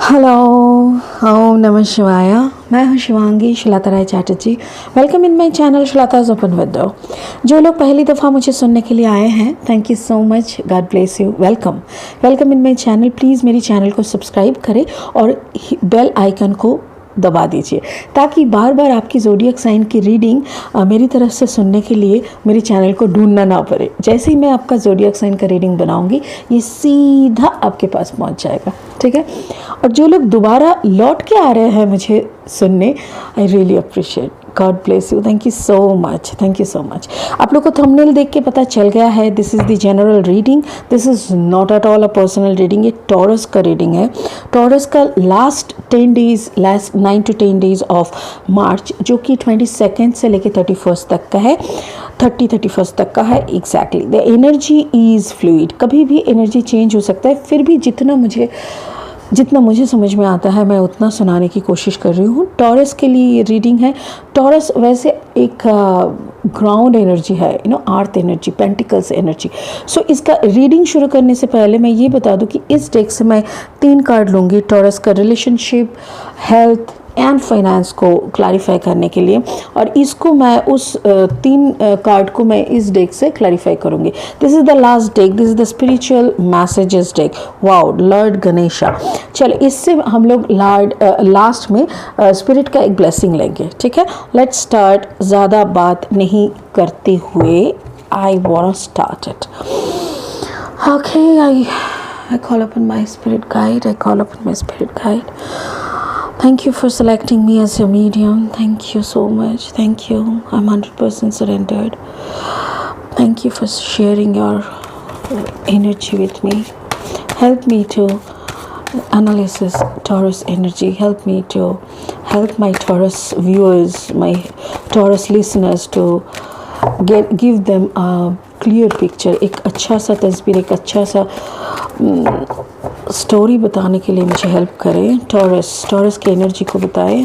Hello, ओम नमः शिवाय। मैं हूँ Shivangi Shilata Rai Chatterjee. Welcome in my channel Shilata's open window. जो लोग पहली दफ़ा मुझे सुनने के लिए आए हैं, thank you so much, God bless you, welcome welcome in my channel. Please मेरी चैनल को सब्सक्राइब करें और बेल आइकन को दबा दीजिए ताकि बार बार आपकी ज़ोडिएक साइन की रीडिंग मेरी तरफ से सुनने के लिए मेरे चैनल को ढूंढना ना पड़े। जैसे ही मैं आपका ज़ोडिएक साइन का रीडिंग बनाऊंगी ये सीधा आपके पास पहुंच जाएगा, ठीक है। और जो लोग दोबारा लौट के आ रहे हैं मुझे सुनने, I really appreciate, God bless you, thank you so much, thank you so much. आप लोग को थंबनेल देख के पता चल गया है, this is the general reading, this is not at all a personal reading. ये टॉरस का रीडिंग है। टॉरस का last 10 days, last 9 to 10 days of March, जो कि 22 से लेके 31 तक का है, 31 तक का है exactly. The energy is fluid, कभी भी एनर्जी चेंज हो सकता है, फिर भी जितना मुझे समझ में आता है मैं उतना सुनाने की कोशिश कर रही हूँ। टॉरस के लिए ये रीडिंग है। टॉरस वैसे एक ग्राउंड एनर्जी है, अर्थ एनर्जी, पेंटिकल्स एनर्जी। सो इसका रीडिंग शुरू करने से पहले मैं ये बता दूँ कि इस डेक से मैं 3 कार्ड लूँगी टॉरस का रिलेशनशिप, हेल्थ एंड फाइनेंस को क्लैरिफाई करने के लिए, और इसको मैं उस 3 कार्ड को मैं इस डेक से क्लैरिफाई करूँगी। This is the last deck, this is the spiritual messages deck. Wow, Lord Ganesha. चलो, इससे हम लोग लास्ट में स्पिरिट का एक ब्लेसिंग लेंगे, ठीक है। Let's start. ज़्यादा बात नहीं करते हुए I want to start it. Okay, I call upon my spirit guide. I call upon my spirit guide. Thank you for selecting me as your medium. Thank you so much. Thank you. I'm 100% surrendered. Thank you for sharing your energy with me. Help me to analyze Taurus energy. Help me to help my Taurus viewers, my Taurus listeners to give them a clear picture. एक अच्छा सा तस्वीर, एक अच्छा सा story बताने के लिए मुझे हेल्प करें। टॉरस की एनर्जी को बताएं।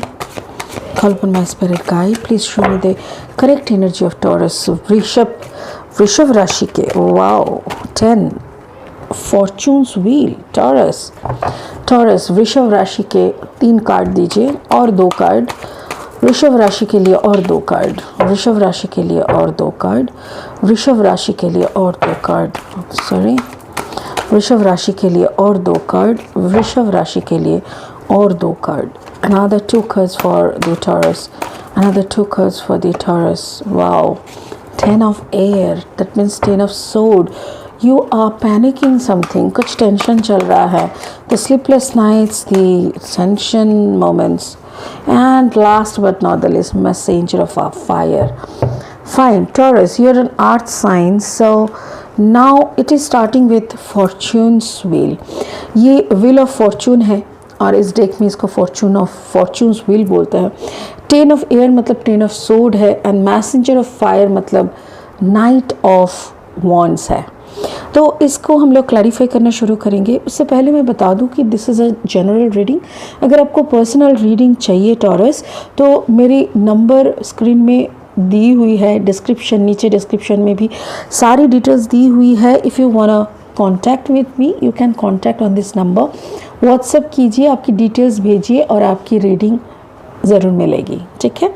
Call upon my spirit guide, please show me the correct energy of taurus. वृषभ राशि के, वाओ, 10 फॉर्चून्स व्हील। टॉरस वृषभ राशि के 3 कार्ड दीजिए और 2 कार्ड वृषभ राशि के लिए और 2 कार्ड, वृषभ राशि के लिए और 2 कार्ड, वृषभ राशि के लिए और 2 कार्ड, सॉरी, वृषभ राशि के लिए और 2 कार्ड, वृषभ राशि के लिए और 2 card. Another 2 cards for the Taurus, another 2 cards for the Taurus. Wow, 10 of air, that means 10 of sword. You are panicking something, कुछ टेंशन चल रहा है। The sleepless nights, the tension moments, and last but not the least, messenger of our fire. Fine, Taurus, you're an earth sign, so now it is starting with fortune's wheel. ये wheel of fortune है और इस deck में इसको fortune's wheel बोलते हैं। 10 of air मतलब 10 of sword है, and messenger of fire मतलब knight of wands है। तो इसको हम लोग क्लैरिफाई करना शुरू करेंगे। उससे पहले मैं बता दूं कि this is a general reading. अगर आपको पर्सनल रीडिंग चाहिए टॉरस, तो मेरी नंबर स्क्रीन में दी हुई है, नीचे डिस्क्रिप्शन में भी सारी डिटेल्स दी हुई है। If you want contact with me, you can contact on this number. WhatsApp कीजिए, आपकी डिटेल्स भेजिए और आपकी रीडिंग ज़रूर मिलेगी, ठीक है।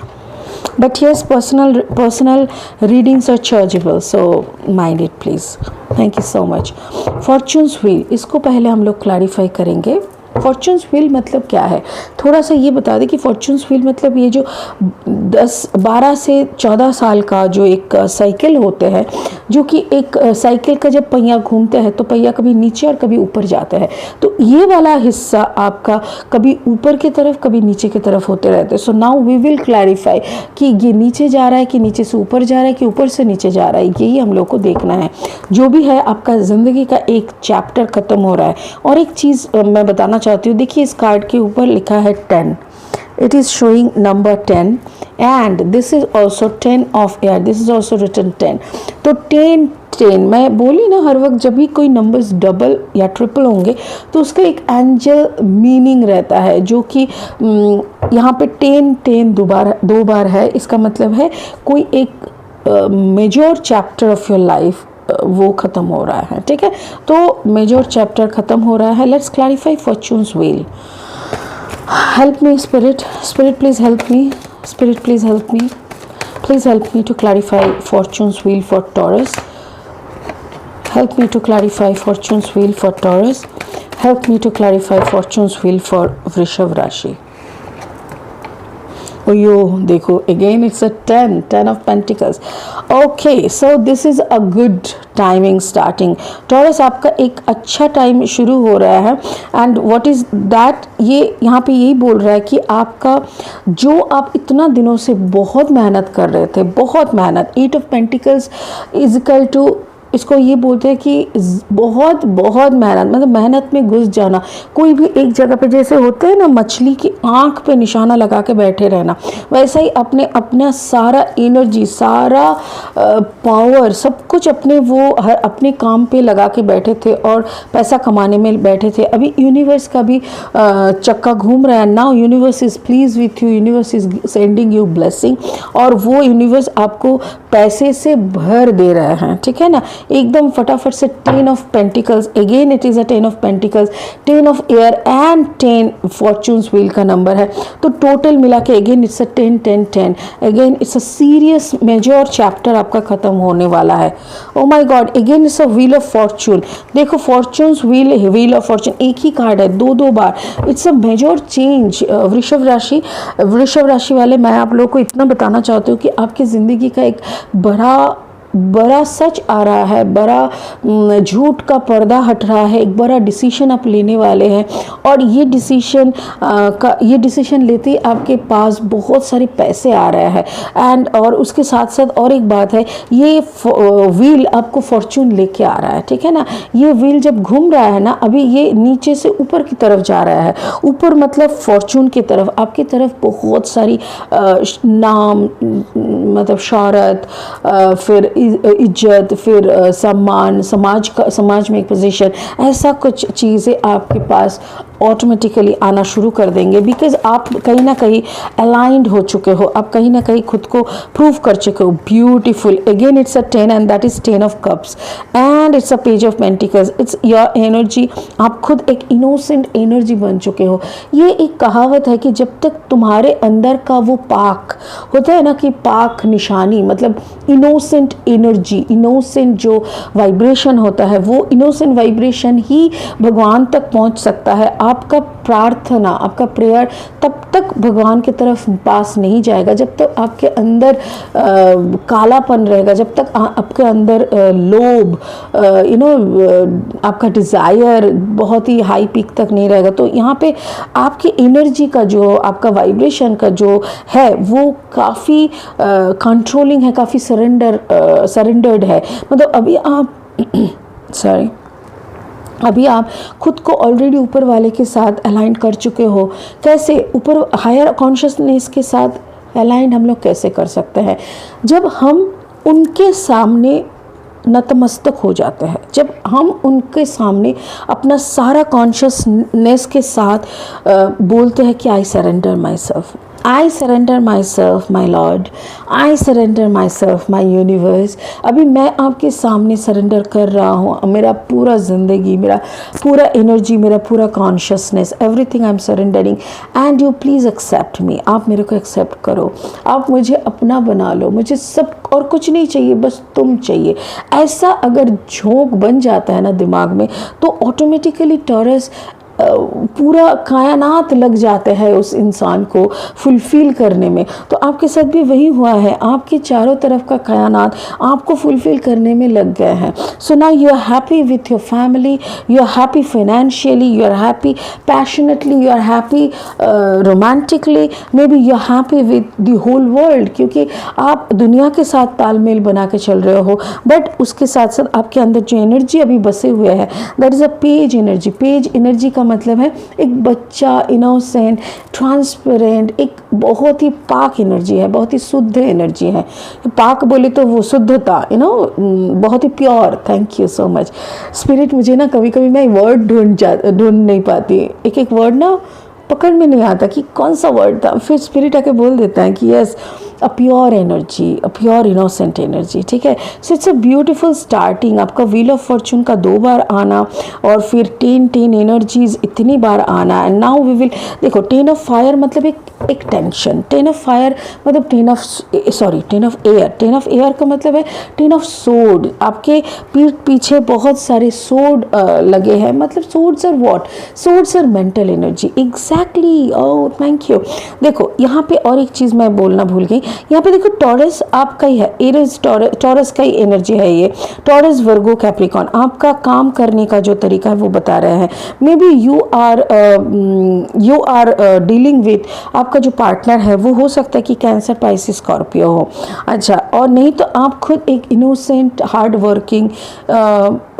But yes, personal readings are chargeable, so mind it please. Thank you so much. Fortune's wheel, इसको पहले हम लोग क्लैरिफाई करेंगे। फॉर्चून्स व्हील मतलब क्या है, थोड़ा सा ये बता दें कि फॉर्चून्स व्हील मतलब ये जो 12 से 14 साल का जो एक साइकिल होते हैं, जो कि एक साइकिल का जब पहिया घूमते हैं तो पहिया कभी नीचे और कभी ऊपर जाता है, तो ये वाला हिस्सा आपका कभी ऊपर की तरफ कभी नीचे की तरफ होते रहते हैं। So now we will clarify कि ये नीचे जा रहा है कि नीचे से ऊपर जा रहा है कि ऊपर से नीचे जा रहा है, यही हम लोग को देखना है। जो भी है, आपका ज़िंदगी का एक चैप्टर ख़त्म हो रहा है। और एक चीज़ मैं बताना चाहती हूँ, देखिए इस कार्ड के ऊपर लिखा है 10, it is showing number 10 and this is also 10 of air, this is also written 10। तो 10 मैं बोली ना, हर वक्त जब भी कोई नंबर्स डबल या ट्रिपल होंगे तो उसका एक एंजल मीनिंग रहता है, जो कि यहाँ पे 10 दो बार है। इसका मतलब है कोई एक major chapter of your life वो ख़त्म हो रहा है, ठीक है। तो मेजर चैप्टर ख़त्म हो रहा है। Let's clarify fortunes wheel. Help me, Spirit. Spirit, please help me. Spirit, please help me. Please help me to clarify Fortune's wheel for Taurus. Help me to clarify Fortune's wheel for Taurus. Help me to clarify Fortune's wheel for Vrishav Rashi. Oh, yo, देखो, again it's a 10 of Pentacles. Okay, so this is a good timing starting. Taurus, आपका एक अच्छा time शुरू हो रहा है. And what is that, ये यहाँ पे यही बोल रहा है कि आपका जो आप इतना दिनों से बहुत मेहनत कर रहे थे, बहुत मेहनत, 8 of pentacles is equal to, इसको ये बोलते हैं कि बहुत बहुत मेहनत, मतलब मेहनत में घुस जाना. कोई भी एक जगह पे जैसे होते हैं ना, मछली की आंख पे निशाना लगा के बैठे रहना, वैसा ही अपना सारा एनर्जी, सारा पावर, सब कुछ अपने काम पे लगा के बैठे थे और पैसा कमाने में बैठे थे. अभी यूनिवर्स का भी चक्का घूम रहा है. Now universe is please with you, universe is sending you blessing, और वो यूनिवर्स आपको पैसे से भर दे रहा है. ठीक है ना, एकदम फटाफट से. 10 of pentacles, again it is a 10 of pentacles, 10 of air and 10 fortune's wheel का नंबर है. तो टोटल मिला के again it's a 10. Again it's a serious major chapter आपका खत्म होने वाला है. Oh my god, again it's a wheel of fortune. देखो, फॉर्चून्स व्हील ऑफ फॉर्चून, एक ही कार्ड है, दो बार. It's a major change. वृषभ राशि वाले, मैं आप लोगों को इतना बताना चाहती हूँ कि आपकी ज़िंदगी का एक बड़ा सच आ रहा है, बड़ा झूठ का पर्दा हट रहा है, एक बड़ा डिसीजन आप लेने वाले हैं. और ये डिसीजन लेते ही आपके पास बहुत सारे पैसे आ रहे हैं. एंड और उसके साथ साथ और एक बात है, ये व्हील आपको फॉर्चून लेके आ रहा है. ठीक है ना, ये व्हील जब घूम रहा है ना, अभी ये नीचे से ऊपर की तरफ जा रहा है. ऊपर मतलब फॉर्चून की तरफ, आपकी तरफ बहुत सारी नाम, मतलब शौहरत, फिर इज्जत, फिर सम्मान, समाज में एक पोजीशन, ऐसा कुछ चीज़ें आपके पास ऑटोमेटिकली आना शुरू कर देंगे. बिकॉज आप कहीं ना कहीं अलाइंड हो चुके हो, आप कहीं ना कहीं खुद को प्रूव कर चुके हो. Beautiful. Again it's a 10 and that is 10 of cups and it's a page of pentacles. It's your energy. आप खुद एक इनोसेंट एनर्जी बन चुके हो. ये एक कहावत है कि जब तक तुम्हारे अंदर का वो पाक होता है ना, कि पाक निशानी मतलब इनोसेंट एनर्जी, इनोसेंट जो वाइब्रेशन होता है, वो इनोसेंट वाइब्रेशन ही भगवान तक पहुंच सकता है. आपका प्रार्थना, आपका प्रेयर तब तक भगवान की तरफ पास नहीं जाएगा जब तक आपके अंदर कालापन रहेगा, जब तक आपके अंदर लोभ, आपका डिज़ायर बहुत ही हाई पीक तक नहीं रहेगा. तो यहाँ पे आपकी एनर्जी का जो, आपका वाइब्रेशन का जो है, वो काफ़ी कंट्रोलिंग है, काफ़ी सरेंडर्ड है. मतलब अभी आप खुद को ऑलरेडी ऊपर वाले के साथ अलाइन कर चुके हो. कैसे? ऊपर हायर कॉन्शियसनेस के साथ अलाइन हम लोग कैसे कर सकते हैं? जब हम उनके सामने नतमस्तक हो जाते हैं, जब हम उनके सामने अपना सारा कॉन्शियसनेस के साथ बोलते हैं कि I surrender my self, I surrender myself, my Lord. I surrender myself, my universe. अभी मैं आपके सामने सरेंडर कर रहा हूँ. मेरा पूरा ज़िंदगी, मेरा पूरा एनर्जी, मेरा पूरा consciousness, everything I am surrendering. And you please accept me. आप मेरे को एक्सेप्ट करो. आप मुझे अपना बना लो. मुझे सब और कुछ नहीं चाहिए, बस तुम चाहिए. ऐसा अगर झोंक बन जाता है ना दिमाग में, तो ऑटोमेटिकली टॉरस पूरा कायनात लग जाते हैं उस इंसान को फुलफ़िल करने में. तो आपके साथ भी वही हुआ है. आपके चारों तरफ का कायनात आपको फुलफ़िल करने में लग गए हैं. So now you are happy with your family, you are happy financially, you are happy passionately, you are happy romantically, maybe you are happy with the whole world, क्योंकि आप दुनिया के साथ तालमेल बना के चल रहे हो. बट उसके साथ साथ आपके अंदर जो एनर्जी अभी बसे हुए है, that is a page energy. Page energy का मतलब है एक बच्चा, इनोसेंट, ट्रांसपेरेंट, एक बहुत ही पाक एनर्जी है, बहुत ही शुद्ध एनर्जी है. पाक बोले तो वो शुद्धता, बहुत ही pure. Thank you so much spirit. मुझे ना कभी कभी मैं वर्ड ढूंढ नहीं पाती, एक वर्ड ना पकड़ में नहीं आता कि कौन सा वर्ड था. फिर स्पिरिट आके बोल देता है कि yes a pure energy, a pure innocent energy, ठीक है। So it's a beautiful starting. आपका व्हील ऑफ फॉर्चून का 2 बार आना और फिर 10 एनर्जीज इतनी बार आना। एंड नाउ वी विल देखो 10 ऑफ फायर मतलब एक टेंशन, 10 ऑफ फायर मतलब 10 ऑफ एयर, 10 ऑफ एयर का मतलब है 10 ऑफ सोड। आपके पीठ पीछे बहुत सारे सोड लगे हैं, मतलब swords are what, swords are mental energy. Exactly, oh thank you. देखो यहाँ पे और एक चीज़ मैं बोलना भूल गई, यहाँ पे देखो टॉरस आपका ही है, एरिस टॉरस का ही एनर्जी है ये। टॉरस, वर्गो, कैप्रिकॉन, आपका काम करने का जो तरीका है वो बता रहे हैं। Maybe you are dealing with, आपका जो पार्टनर है वो हो सकता है कि कैंसर, पाइसिस, स्कॉर्पियो हो। अच्छा, और नहीं तो आप खुद एक innocent, hard working,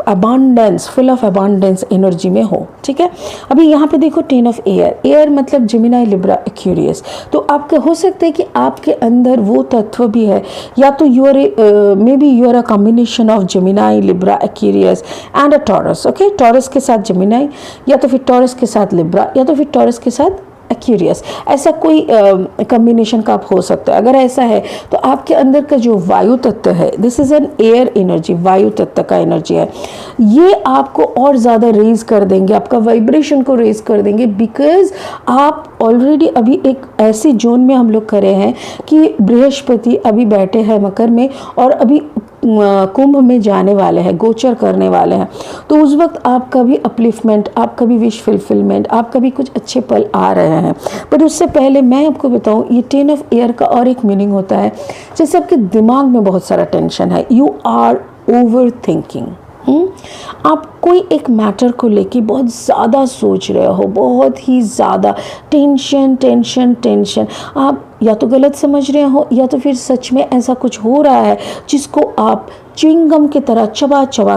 abundance, full of abundance energy में हो, ठीक है। अभी यहाँ पे देखो 10 ऑफ एयर, एयर मतलब जेमिनी, लिब्रा, एक्वेरियस। तो आपका हो सकता है कि आपके अंदर वो तत्व भी है, या तो you are maybe you are a combination of Gemini, Libra, Aquarius and a Taurus. Okay, Taurus के साथ जेमिनी, या तो फिर टॉरस के साथ लिब्रा, या तो फिर टॉरस के साथ एक्वेरियस, ऐसा कोई कॉम्बिनेशन का आप हो सकता है। अगर ऐसा है तो आपके अंदर का जो वायु तत्व है, this is an air energy, वायु तत्व का एनर्जी है, ये आपको और ज़्यादा रेज कर देंगे, आपका वाइब्रेशन को रेज कर देंगे। बिकॉज आप ऑलरेडी अभी एक ऐसी जोन में हम लोग खड़े हैं कि बृहस्पति अभी बैठे हैं मकर में और अभी कुंभ में जाने वाले हैं, गोचर करने वाले हैं। तो उस वक्त आपका भी अपलिफ्टमेंट, आपका भी विश फुलफिलमेंट, आपका भी कुछ अच्छे पल आ रहे हैं। बट उससे पहले मैं आपको बताऊं, ये 10 ऑफ एयर का और एक मीनिंग होता है, जैसे आपके दिमाग में बहुत सारा टेंशन है, यू आर ओवर थिंकिंग। आप कोई एक मैटर को लेके बहुत ज़्यादा सोच रहे हो, बहुत ही ज़्यादा टेंशन टेंशन टेंशन। आप या तो गलत समझ रहे हो, या तो फिर सच में ऐसा कुछ हो रहा है जिसको आप च्युइंगम की तरह चबा चबा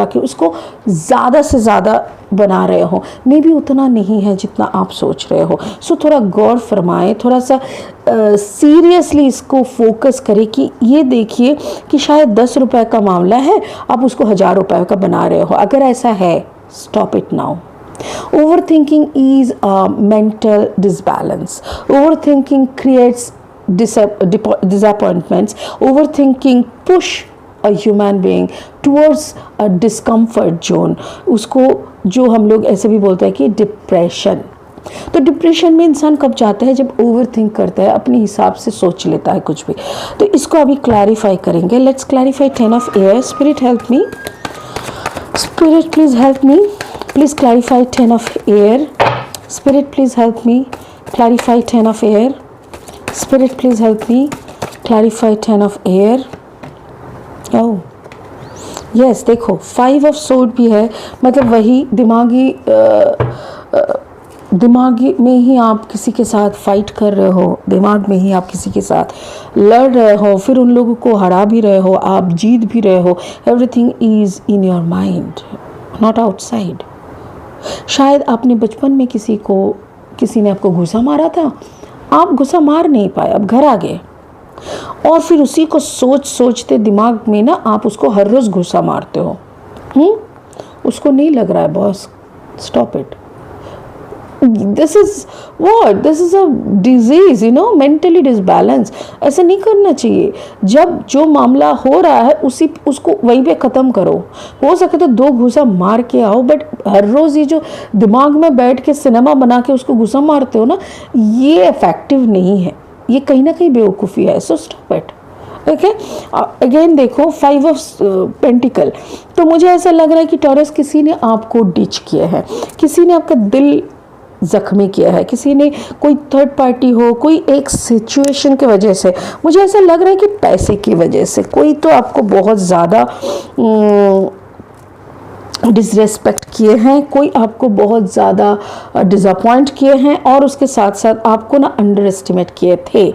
के उसको ज़्यादा से ज़्यादा बना रहे हो। मे बी उतना नहीं है जितना आप सोच रहे हो। सो थोड़ा गौर फरमाएं, थोड़ा सा सीरियसली इसको फोकस करें कि ये देखिए कि शायद 10 रुपए का मामला है, आप उसको 1000 रुपए का बना रहे हो। अगर ऐसा है, stop it now. Overthinking is a mental disbalance. Overthinking creates disappointments. Overthinking push a human being towards a discomfort zone. उसको जो हम लोग ऐसे भी बोलते हैं कि डिप्रेशन। तो डिप्रेशन में इंसान कब जाता है, जब ओवर थिंक करता है, अपने हिसाब से सोच लेता है कुछ भी। तो इसको अभी क्लैरिफाई करेंगे। Let's clarify 10 of air. Spirit help me, spirit please help me, please clarify 10 of air. Spirit please help me clarify 10 of air. Spirit please help me clarify 10 of air. Oh yes, देखो 5 of sword भी है, मतलब वही दिमागी में ही आप किसी के साथ फाइट कर रहे हो, दिमाग में ही आप किसी के साथ लड़ रहे हो, फिर उन लोगों को हरा भी रहे हो, आप जीत भी रहे हो। Everything is in your mind, not outside. शायद आपने बचपन में किसी ने आपको घुसा मारा था, आप घुसा मार नहीं पाए, अब घर आ गए, और फिर उसी को सोचते दिमाग में ना आप उसको हर रोज घुसा मारते हो। उसको नहीं लग रहा है boss, stop it. This is a disease, mentally disbalance. ऐसा नहीं करना चाहिए। जब जो मामला हो रहा है उसको वहीं पे ख़त्म करो। हो सके तो 2 घूसा मार के आओ, बट हर रोज़ ये जो दिमाग में बैठ के सिनेमा बना के उसको घूसा मारते हो ना, ये इफेक्टिव नहीं है, ये कहीं ना कहीं बेवकूफ़ी है। So stop it. Okay, again देखो 5 ऑफ पेंटिकल। तो मुझे ऐसा लग रहा है कि टॉरस किसी ने आपको डिच किया है, किसी ने आपका दिल जख्मी किया है, किसी ने, कोई थर्ड पार्टी हो, कोई एक सिचुएशन की वजह से, मुझे ऐसा लग रहा है कि पैसे की वजह से कोई तो आपको बहुत ज़्यादा डिसरेस्पेक्ट किए हैं, कोई आपको बहुत ज़्यादा डिसअपॉइंट किए हैं, और उसके साथ साथ आपको ना अंडर एस्टिमेट किए थे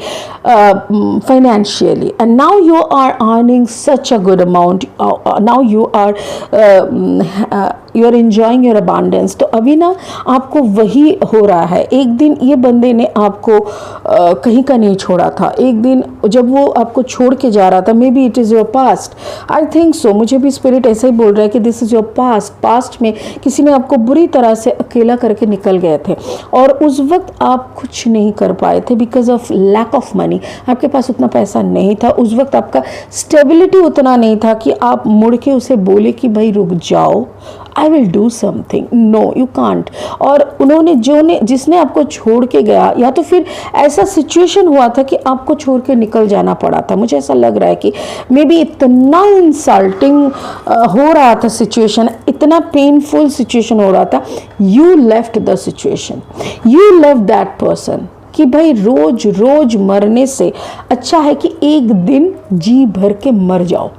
financially. And now you are earning such a good amount, now you are you are enjoying your abundance. तो अभी ना आपको वही हो रहा है। एक दिन ये बंदे ने आपको कहीं का नहीं छोड़ा था, एक दिन जब वो आपको छोड़ के जा रहा था, may be it is your past, I think so, मुझे भी स्पिरिट ऐसा ही बोल रहा है कि this is your past. Past में किसी ने आपको बुरी तरह से अकेला करके निकल गए थे और उस वक्त आप कुछ नहीं कर पाए थे because of lack of money. आपके पास उतना पैसा नहीं था उस वक्त, आपका स्टेबिलिटी उतना नहीं था कि आप मुड़ के उसे बोले कि भाई रुक जाओ, I will do something. No, you can't. और उन्होंने जिसने आपको छोड़ के गया, या तो फिर ऐसा सिचुएशन हुआ था कि आपको छोड़ के निकल जाना पड़ा था। मुझे ऐसा लग रहा है कि मे बी इतना इंसल्टिंग हो रहा था सिचुएशन, इतना पेनफुल सिचुएशन हो रहा था, you left the situation, you left that person, कि भाई रोज रोज मरने से अच्छा है कि एक दिन जी भर के मर जाओ।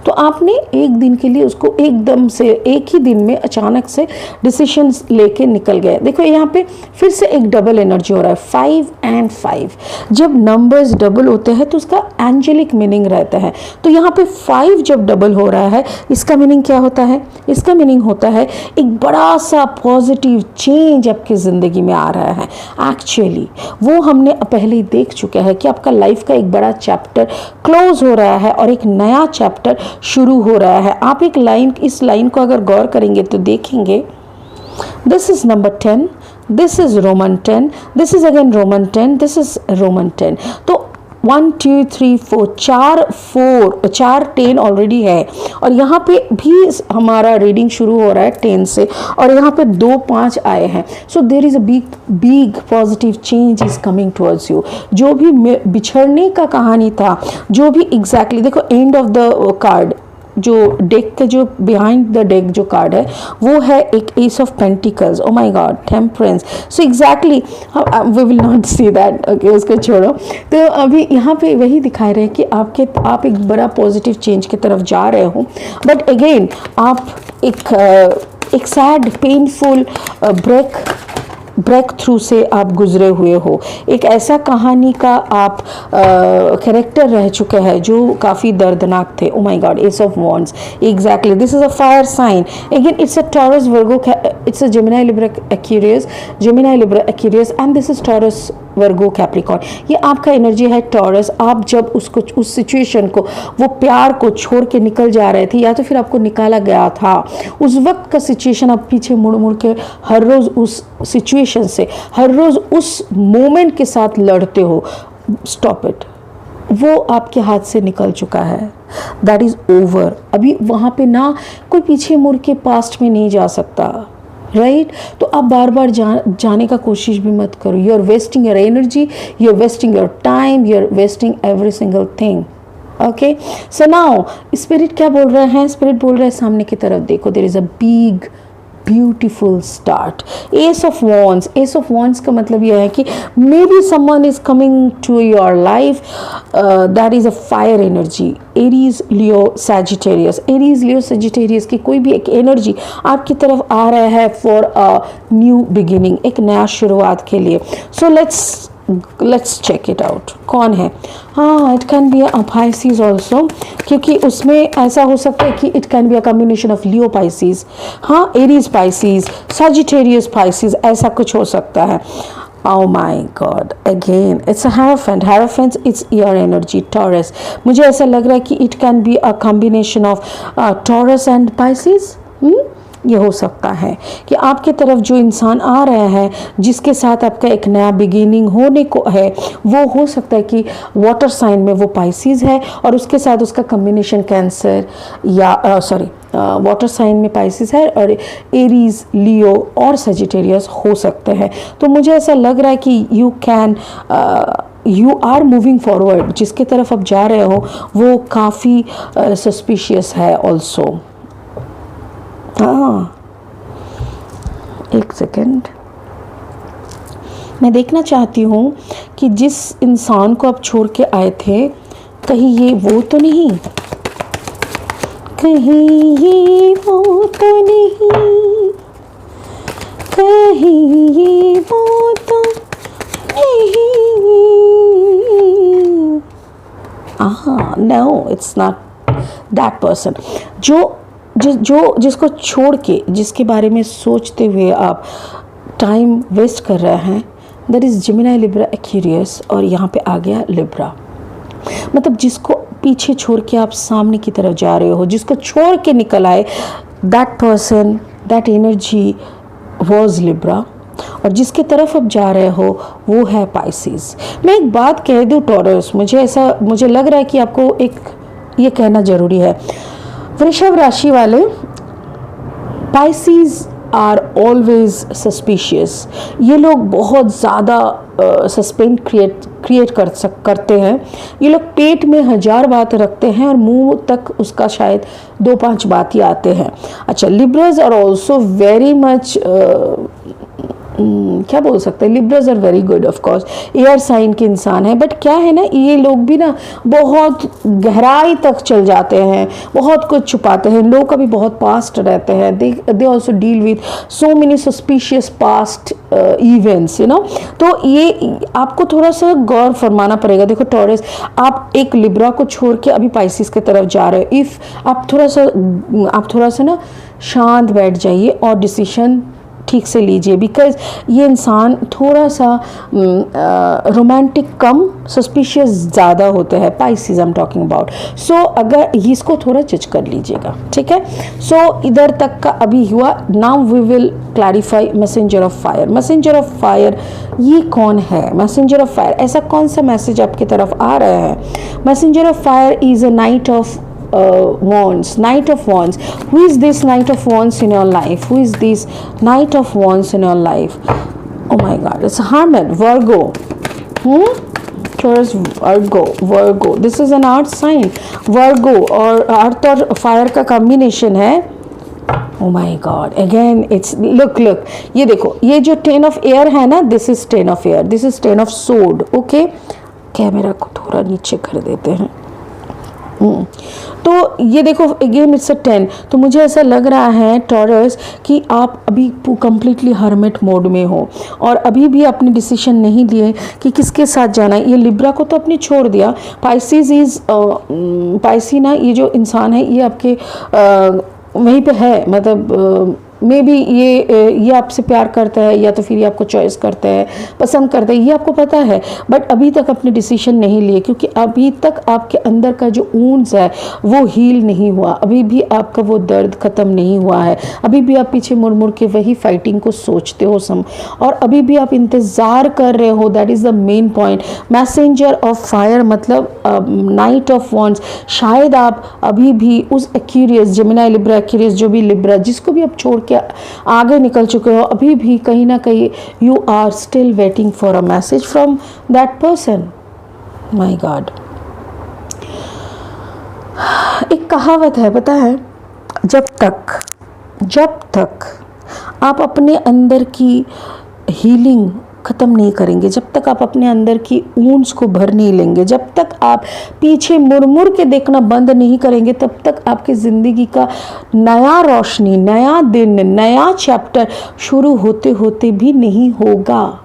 तो आपने एक दिन के लिए उसको एकदम से एक ही दिन में अचानक से डिसीजंस लेके निकल गए। देखो यहाँ पे फिर से एक डबल एनर्जी हो रहा है, 5 and 5। जब नंबर्स डबल होते हैं तो उसका एंजेलिक मीनिंग रहता है। तो यहाँ पे 5 जब डबल हो रहा है, इसका मीनिंग क्या होता है? इसका मीनिंग होता है एक बड़ा सा पॉजिटिव चेंज आपकी ज़िंदगी में आ रहा है। एक्चुअली वो हमने पहले ही देख चुके हैं कि आपका लाइफ का एक बड़ा चैप्टर क्लोज हो रहा है और एक नया चैप्टर शुरू हो रहा है। आप इस लाइन को अगर गौर करेंगे तो देखेंगे, this is number 10, this is Roman 10, this is again Roman 10, this is Roman 10। तो 1 2 3 4 4 10 ऑलरेडी है और यहाँ पे भी हमारा रीडिंग शुरू हो रहा है 10 से और यहाँ पे 2 5 आए हैं। So there is a big positive change is coming towards you. जो भी बिछड़ने का कहानी था, जो भी एग्जैक्टली देखो एंड ऑफ द कार्ड, जो डेक के जो बिहाइंड द डेक जो कार्ड है वो है एक ace of pentacles. Oh my god, temperance. So exactly we will not see that, okay, उसको छोड़ो। तो अभी यहाँ पे वही दिखा रहे हैं कि आप एक बड़ा पॉजिटिव चेंज की तरफ जा रहे हो, बट अगेन आप एक सैड पेनफुल ब्रेक थ्रू से आप गुजरे हुए हो। एक ऐसा कहानी का आप कैरेक्टर रह चुके हैं जो काफ़ी दर्दनाक थे। Oh my god, ace of wands, exactly this is a fire sign. Again it's a Taurus Virgo, it's a Gemini Libra Aquarius and this is Taurus Virgo Capricorn. ये आपका एनर्जी है टॉरस। आप जब उस सिचुएशन को, वो प्यार को छोड़ के निकल जा रहे थे या तो फिर आपको निकाला गया था, उस वक्त का सिचुएशन आप पीछे मुड़ मुड़ के हर रोज़ उस सिचुएशन से, हर रोज़ उस मोमेंट के साथ लड़ते हो। स्टॉप इट, वो आपके हाथ से निकल चुका है, दैट इज़ ओवर। अभी वहाँ पे ना कोई पीछे मुड़ के पास्ट में नहीं जा सकता, राइट? तो आप बार बार जाने का कोशिश भी मत करो। You are wasting your energy, you are wasting your time, you are wasting every single thing. Okay, so now spirit क्या बोल रहे हैं? स्पिरिट बोल रहे हैं सामने की तरफ देखो, there is a big beautiful start. Ace of wands, ace of wands का मतलब यह है कि maybe someone is coming to your life, that is a fire energy. Aries Leo Sagittarius, Aries Leo Sagittarius की कोई भी एक energy आपकी तरफ आ रहा है फॉर अ न्यू बिगिनिंग, एक नया शुरुआत के लिए। So let's check it out. कौन है? हाँ, it can be a Pisces also, क्योंकि उसमें ऐसा हो सकता है कि it can be a combination of Leo Pisces, हाँ, एरीज पाइसिस, सैजिटेरियस पाइसिस, ऐसा कुछ हो सकता है। Oh my God, again it's a Hierophant. Hierophant, it's your energy, Taurus. मुझे ऐसा लग रहा है कि it can be a combination of Taurus and Pisces. ये हो सकता है कि आपके तरफ जो इंसान आ रहे हैं, जिसके साथ आपका एक नया बिगिनिंग होने को है, वो हो सकता है कि वाटर साइन में वो पाइसिस है और उसके साथ उसका कम्बिनेशन कैंसर या वाटर साइन में पाइसिस है और एरीज, लियो और सजिटेरियस हो सकते हैं। तो मुझे ऐसा लग रहा है कि यू आर मूविंग फॉरवर्ड, जिसके तरफ आप जा रहे हो वो काफ़ी सस्पिशियस है ऑल्सो। हाँ, एक सेकेंड, मैं देखना चाहती हूँ कि जिस इंसान को आप छोड़ के आए थे, कहीं ये वो तो नहीं, कहीं ये वो तो नहीं, कहीं ये वो तो नहीं। No, it's not that person. जो जिसको छोड़ के, जिसके बारे में सोचते हुए आप टाइम वेस्ट कर रहे हैं, that is Gemini, Libra, Aquarius, और यहाँ पे आ गया लिब्रा। मतलब जिसको पीछे छोड़ के आप सामने की तरफ जा रहे हो, जिसको छोड़ के निकल आए, that person, that energy was Libra, और जिसके तरफ आप जा रहे हो वो है पाइसेस। मैं एक बात कह दूँ टॉरस, मुझे लग रहा है कि आपको ये कहना ज़रूरी है। वृषभ राशि वाले, पाइसेस आर ऑलवेज सस्पिशियस। ये लोग बहुत ज़्यादा सस्पेंस क्रिएट करते हैं। ये लोग पेट में 1000 बात रखते हैं और मुंह तक उसका शायद 2-5 बात ही आते हैं। अच्छा, Libras are also very much, क्या बोल सकते हैं, Libras are very good, of course air sign के इंसान है, बट क्या है ना, ये लोग भी ना बहुत गहराई तक चल जाते हैं, बहुत कुछ छुपाते हैं। लोग का भी बहुत पास्ट रहते हैं, they also deal with so many suspicious past events, you know. तो ये आपको थोड़ा सा गौर फरमाना पड़ेगा। देखो टॉरस, आप एक लिब्रा को छोड़ के अभी पाइसेस की तरफ जा रहे हो। इफ़ आप थोड़ा सा ना शांत बैठ जाइए और डिसीजन ठीक से लीजिए, बिकॉज ये इंसान थोड़ा सा रोमांटिक कम, सस्पिशियस ज़्यादा होते हैं, Pisces I am talking about. So अगर इसको थोड़ा जज कर लीजिएगा, ठीक है। सो इधर तक का अभी हुआ। Now we will clarify messenger of fire. Messenger of fire ये कौन है? मैसेंजर ऑफ फायर, ऐसा कौन सा मैसेज आपकी तरफ आ रहा है? Messenger of fire is a night of wands, knight of wands. Who is this knight of wands in your life? Who is this knight of wands in your life? Oh my god, it's a hermit, Virgo. Taurus, Virgo. This is an earth sign, Virgo, और अर्थ और fire का combination है। Oh my god, again it's look, ये देखो, ये जो 10 of air है ना, this is 10 of air, this is 10 of sword, okay? Camera को थोड़ा नीचे कर देते हैं। तो ये देखो अगेन इट्स अ 10। तो मुझे ऐसा लग रहा है टॉरस कि आप अभी कंप्लीटली हर्मिट मोड में हो और अभी भी अपने डिसीजन नहीं लिए कि किसके साथ जाना है। ये लिब्रा को तो आपने छोड़ दिया। पाइसी ना, ये जो इंसान है ये आपके वहीं पे है, मतलब मे बी ये आपसे प्यार करता है या तो फिर ये आपको चॉइस करता है, पसंद करता है, ये आपको पता है, बट अभी तक अपने डिसीजन नहीं लिए, क्योंकि अभी तक आपके अंदर का जो ऊंस है वो हील नहीं हुआ, अभी भी आपका वो दर्द ख़त्म नहीं हुआ है, अभी भी आप पीछे मुड़ मुड़ के वही फाइटिंग को सोचते हो और अभी भी आप इंतज़ार कर रहे हो। That is the main point. Messenger of fire मतलब नाइट ऑफ वॉन्ड्स। शायद आप अभी भी उस एक्वेरियस, जेमिनी, लिब्रा, एक्वेरियस, जो भी लिब्रा, जिसको भी आप छोड़ के आगे निकल चुके हो, अभी भी कहीं ना कहीं you are still waiting for a message from that person. My god, एक कहावत है, पता है, जब तक आप अपने अंदर की हीलिंग ख़त्म नहीं करेंगे, जब तक आप अपने अंदर की ऊंस को भर नहीं लेंगे, जब तक आप पीछे मुड़ के देखना बंद नहीं करेंगे, तब तक आपकी ज़िंदगी का नया रोशनी, नया दिन, नया चैप्टर शुरू होते होते भी नहीं होगा।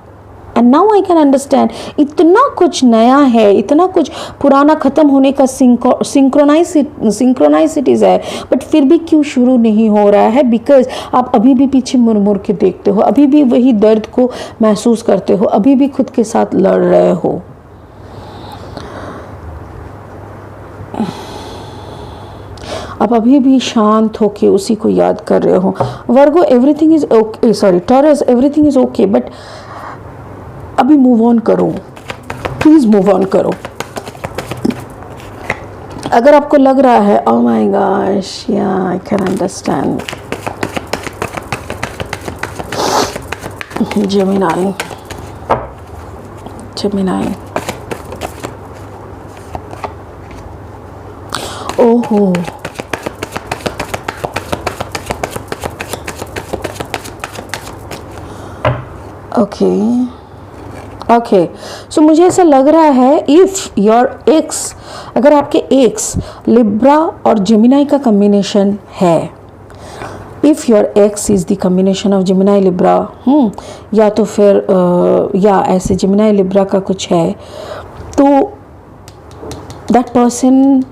And now I can understand, इतना कुछ नया है, इतना कुछ पुराना ख़त्म होने का सिंक्रोनाइसिटीज़ है, बट फिर भी क्यों शुरू नहीं हो रहा है? बिकॉज आप अभी भी पीछे मुड़ के देखते हो, अभी भी वही दर्द को महसूस करते हो, अभी भी खुद के साथ लड़ रहे हो। आप अभी भी शांत होके उसी को याद कर रहे हो। Virgo, everything is okay, sorry Taurus, everything is okay, but अभी मूव ऑन करो, प्लीज मूव ऑन करो। अगर आपको लग रहा है ओह माय गॉश, या आई कैन अंडरस्टैंड, जेमिनी, ओहो, ओके, सो मुझे ऐसा लग रहा है इफ़ योर एक्स, अगर आपके एक्स लिब्रा और जेमिनी का कम्बिनेशन है, if your x is the combination of Gemini Libra, या तो फिर या ऐसे जेमिनी लिब्रा का कुछ है, तो दैट पर्सन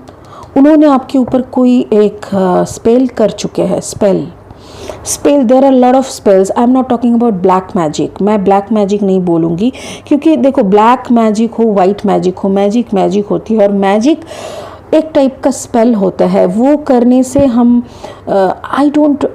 उन्होंने आपके ऊपर कोई एक स्पेल कर चुके हैं, spell there are lot of spells. I am not talking about black magic, मैं ब्लैक मैजिक नहीं बोलूँगी, क्योंकि देखो ब्लैक मैजिक हो, वाइट मैजिक हो, मैजिक होती है, और मैजिक एक टाइप का स्पेल होता है, वो करने से हम I don't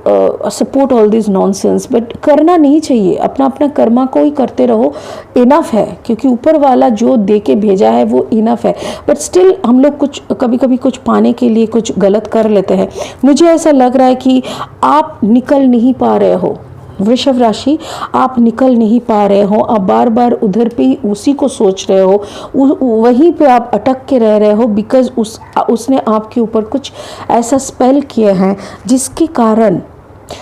support all this nonsense, but करना नहीं चाहिए। अपना अपना कर्मा को ही करते रहो, इनफ है, क्योंकि ऊपर वाला जो दे के भेजा है वो इनफ है। बट स्टिल हम लोग कुछ कभी कभी कुछ पाने के लिए कुछ गलत कर लेते हैं। मुझे ऐसा लग रहा है कि आप निकल नहीं पा रहे हो, वृषभ राशि, आप निकल नहीं पा रहे हो, आप बार बार उधर पे ही उसी को सोच रहे हो, वहीं पे आप अटक के रह रहे हो, बिकॉज उसने आपके ऊपर कुछ ऐसा स्पेल किया है जिसके कारण।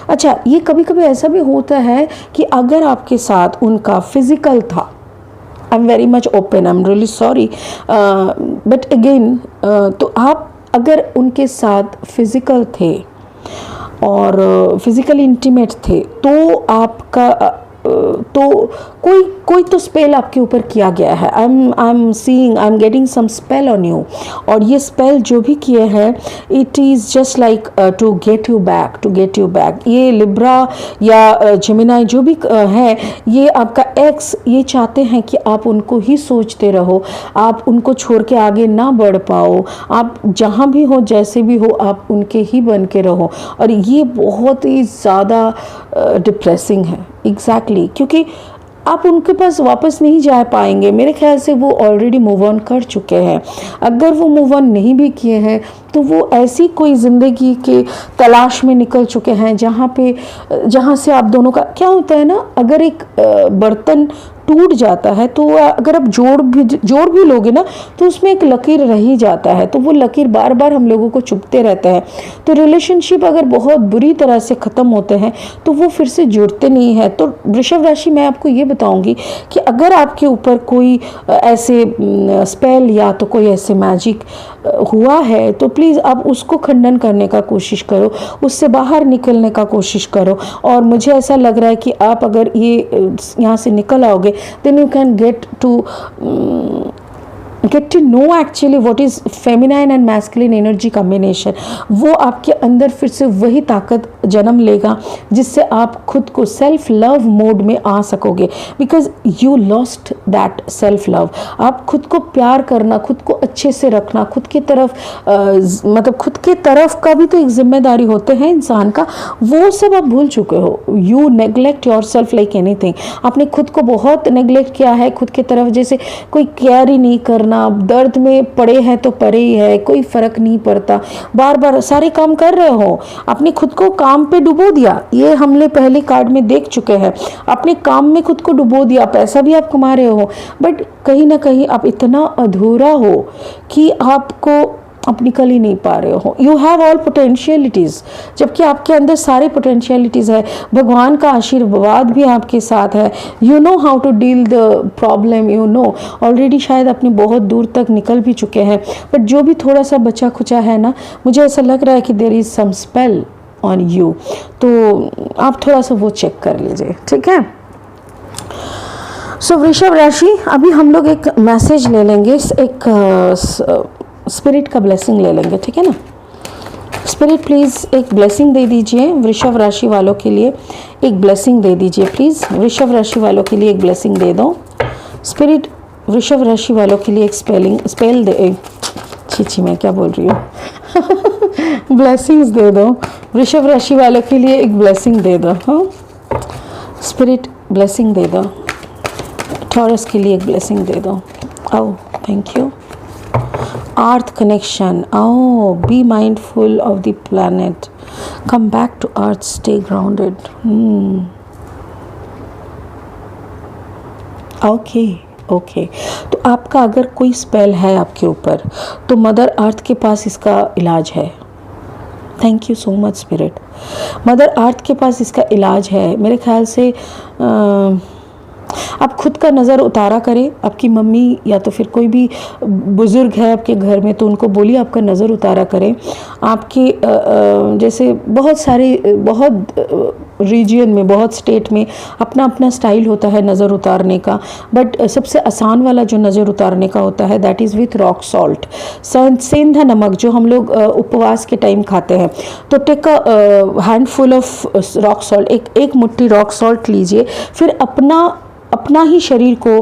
अच्छा, ये कभी कभी ऐसा भी होता है कि अगर आपके साथ उनका फिजिकल था, I am very much open, I am really sorry, but again तो आप अगर उनके साथ फिजिकल थे और फिजिकली इंटीमेट थे, तो आपका तो कोई तो स्पेल आपके ऊपर किया गया है। I am seeing, I am getting some spell on you, और ये स्पेल जो भी किए हैं, it is just like to get you back. ये लिब्रा या जेमिनाई जो भी है, ये आपका एक्स, ये चाहते हैं कि आप उनको ही सोचते रहो, आप उनको छोड़ के आगे ना बढ़ पाओ, आप जहाँ भी हो, जैसे भी हो, आप उनके ही बन के रहो, और ये बहुत ही ज़्यादा डिप्रेसिंग है। एग्जैक्टली, क्योंकि आप उनके पास वापस नहीं जा पाएंगे। मेरे ख्याल से वो ऑलरेडी मूव ऑन कर चुके हैं। अगर वो मूव ऑन नहीं भी किए हैं, तो वो ऐसी कोई ज़िंदगी के तलाश में निकल चुके हैं जहाँ से आप दोनों का क्या होता है ना, अगर एक बर्तन टूट जाता है तो अगर आप जोड़ भी लोगे ना, तो उसमें एक लकीर रह ही जाता है, तो वो लकीर बार बार हम लोगों को चुभते रहता है। तो रिलेशनशिप अगर बहुत बुरी तरह से ख़त्म होते हैं तो वो फिर से जुड़ते नहीं है। तो वृषभ राशि, मैं आपको ये बताऊंगी कि अगर आपके ऊपर कोई ऐसे स्पेल या तो कोई ऐसे मैजिक हुआ है, तो प्लीज़ आप उसको खंडन करने का कोशिश करो, उससे बाहर निकलने का कोशिश करो। और मुझे ऐसा लग रहा है कि आप अगर ये यहाँ से निकल आओगे, then you can get to know actually what is feminine and masculine energy combination। वो आपके अंदर फिर से वही ताकत जन्म लेगा जिससे आप खुद को सेल्फ लव मोड में आ सकोगे, because you lost that self love. आप खुद को प्यार करना, खुद को अच्छे से रखना, खुद की तरफ मतलब खुद के तरफ का भी तो एक जिम्मेदारी होते हैं इंसान का, वो सब आप भूल चुके हो। You neglect your self like anything. आपने खुद को बहुत नेग्लेक्ट किया है, खुद की तरफ जैसे कोई केयर ही नहीं करना, दर्द में पड़े हैं तो पड़े ही है, कोई फर्क नहीं पड़ता, बार बार सारे काम कर रहे हो, अपने खुद को काम पे डुबो दिया। ये हमने पहले कार्ड में देख चुके हैं, अपने काम में खुद को डुबो दिया, पैसा भी आप कमा रहे हो, बट कहीं ना कहीं आप इतना अधूरा हो कि आपको आप निकल ही नहीं पा रहे हो। यू हैव ऑल पोटेंशियलिटीज़, जबकि आपके अंदर सारे पोटेंशियलिटीज़ है, भगवान का आशीर्वाद भी आपके साथ है। You know how to deal the problem, you know already शायद अपने बहुत दूर तक निकल भी चुके हैं, बट जो भी थोड़ा सा बचा खुचा है ना, मुझे ऐसा लग रहा है कि there is some spell on you, तो आप थोड़ा सा वो चेक कर लीजिए, ठीक है। सो वृषभ राशि, अभी हम लोग एक मैसेज ले लेंगे, एक स्पिरिट का ब्लेसिंग ले लेंगे, ठीक है ना। स्पिरिट प्लीज़ एक ब्लेसिंग दे दीजिए वृषभ राशि वालों के लिए, एक ब्लेसिंग दे दीजिए प्लीज़। वृषभ राशि वालों के लिए एक ब्लेसिंग दे दो स्पिरिट। वृषभ राशि वालों के लिए एक स्पेल दे, छी मैं क्या बोल रही हूँ ब्लेसिंग्स दे दो वृषभ राशि वालों के लिए, एक ब्लेसिंग दे दो। हाँ, स्पिरिट ब्लेसिंग दे दो। टॉरस के लिए एक ब्लेसिंग दे दो। आओ, thank you. Earth connection. Oh, be mindful of the planet. Come back to Earth. Stay grounded. Okay. तो आपका अगर कोई स्पेल है आपके ऊपर, तो मदर अर्थ के पास इसका इलाज है। Thank you so much spirit. Mother earth के पास इसका इलाज है। मेरे ख्याल से आप खुद का नज़र उतारा करें, आपकी मम्मी या तो फिर कोई भी बुज़ुर्ग है आपके घर में, तो उनको बोलिए आपका नज़र उतारा करें। आपके जैसे बहुत रीजन में, बहुत स्टेट में अपना अपना स्टाइल होता है नज़र उतारने का, बट सबसे आसान वाला जो नज़र उतारने का होता है that is with rock salt, सेंधा नमक जो हम लोग उपवास के टाइम खाते हैं। तो take a handful of rock salt, एक मुट्ठी रॉक सॉल्ट लीजिए, फिर अपना ही शरीर को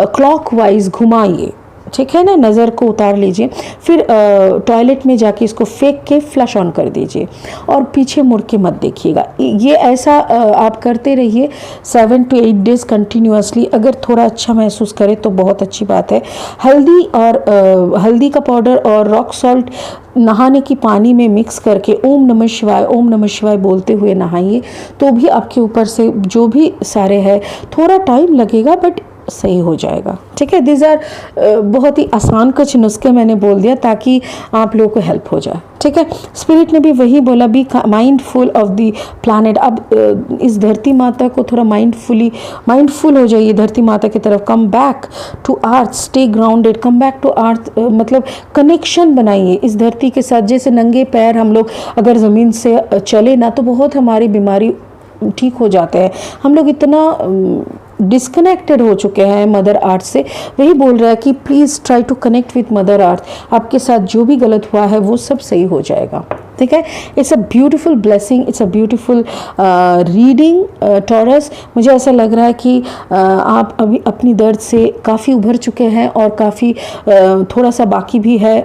क्लॉकवाइज घुमाइए, ठीक है ना, नज़र को उतार लीजिए, फिर टॉयलेट में जाके इसको फेंक के फ्लश ऑन कर दीजिए और पीछे मुड़ के मत देखिएगा। ये ऐसा आप करते रहिए 7 to 8 डेज़ कंटिन्यूसली। अगर थोड़ा अच्छा महसूस करें तो बहुत अच्छी बात है। हल्दी का पाउडर और रॉक सॉल्ट नहाने की पानी में मिक्स करके ओम नमः शिवाय बोलते हुए नहाइए, तो भी आपके ऊपर से जो भी सारे है, थोड़ा टाइम लगेगा बट सही हो जाएगा, ठीक है। दिस आर बहुत ही आसान कुछ नुस्खे मैंने बोल दिया ताकि आप लोगों को हेल्प हो जाए, ठीक है। स्पिरिट ने भी वही बोला, be mindful of the planet. अब इस धरती माता को थोड़ा माइंडफुल हो जाइए धरती माता की तरफ। Come back to earth, stay grounded, come back to earth, मतलब कनेक्शन बनाइए इस धरती के साथ। जैसे नंगे पैर हम लोग अगर ज़मीन से चले ना तो बहुत हमारी बीमारी ठीक हो जाते हैं। हम लोग इतना डिस्कनेक्टेड हो चुके हैं मदर अर्थ से। वही बोल रहा है कि please try to connect with mother earth, आपके साथ जो भी गलत हुआ है वो सब सही हो जाएगा, ठीक है। It's a beautiful blessing, it's a beautiful reading taurus. मुझे ऐसा लग रहा है कि आप अभी अपनी दर्द से काफ़ी उभर चुके हैं और काफ़ी थोड़ा सा बाकी भी है।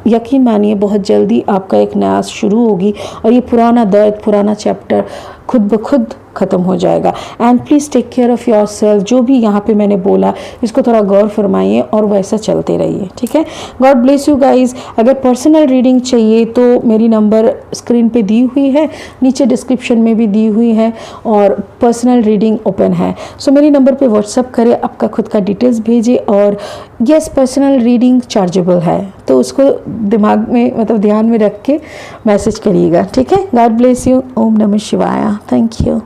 यकीन मानिए बहुत जल्दी आपका एक नया शुरू होगी और ये पुराना दर्द, पुराना चैप्टर खुद ब खुद ख़त्म हो जाएगा। And please take care of yourself. जो भी यहाँ पे मैंने बोला इसको थोड़ा गौर फरमाइए और वैसा चलते रहिए, ठीक है। God bless you guys. अगर पर्सनल रीडिंग चाहिए तो मेरी नंबर स्क्रीन पे दी हुई है, नीचे डिस्क्रिप्शन में भी दी हुई है और पर्सनल रीडिंग ओपन है। सो मेरी नंबर पे व्हाट्सअप करें, आपका खुद का डिटेल्स भेजिए और यस पर्सनल रीडिंग चार्जेबल है, तो उसको दिमाग में मतलब ध्यान में रख के मैसेज करिएगा, ठीक है। God bless you. ओम नमः शिवाय। Thank you.